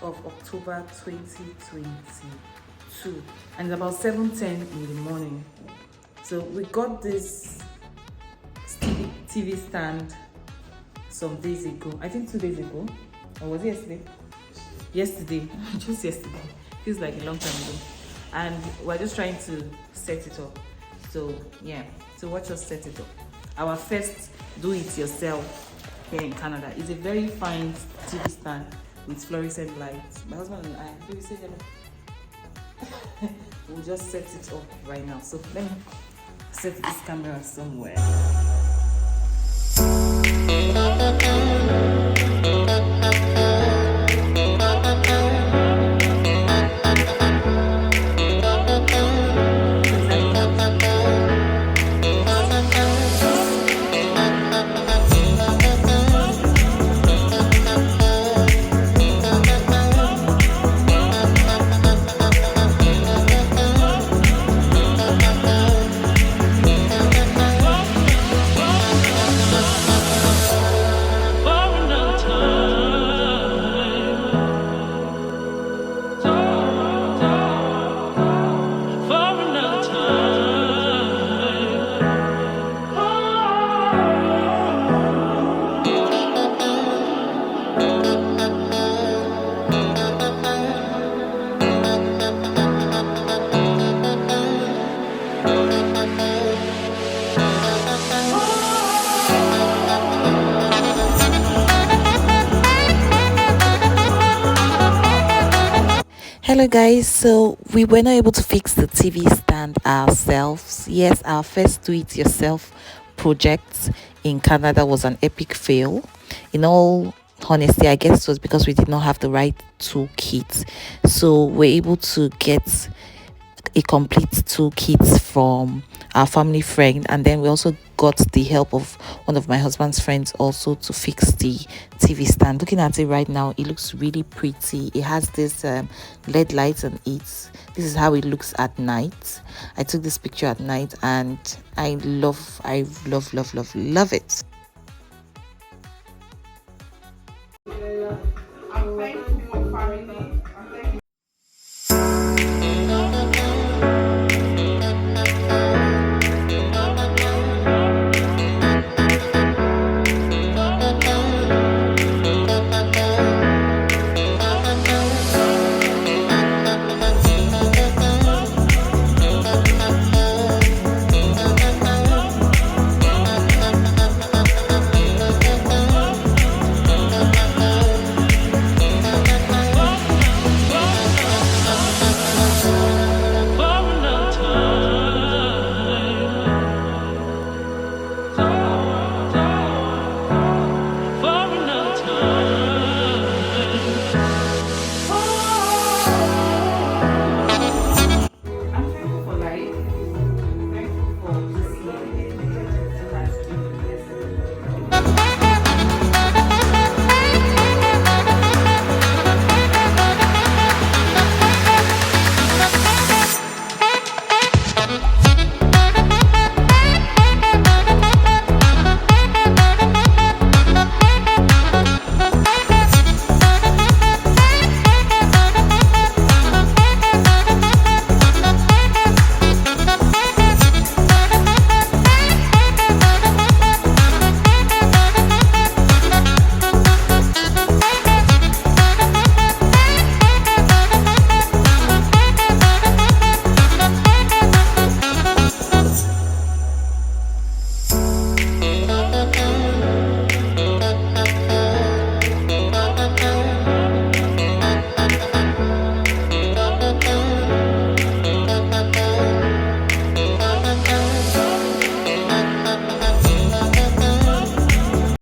of October 2022, and it's about 7:10 in the morning. So we got this TV stand some days ago. I think 2 days ago, or was it yesterday? Yesterday, just yesterday. Feels like a long time ago. And we're just trying to set it up. So yeah, so watch us set it up. Our first do-it-yourself here in Canada. It's a very fine TV stand with fluorescent lights. My husband and I, do you say hello? We'll just set it up right now. So let me set this camera somewhere. Hello guys, so we were not able to fix the TV stand ourselves. Yes, our first do-it-yourself project in Canada was an epic fail. In all honesty, I guess it was because we did not have the right toolkit. So we're able to get a complete toolkit from our family friend, and then we also got the help of one of my husband's friends also to fix the TV stand. Looking at it right now, it looks really pretty. It has this LED lights on it. This is how it looks at night. I took this picture at night and I love it.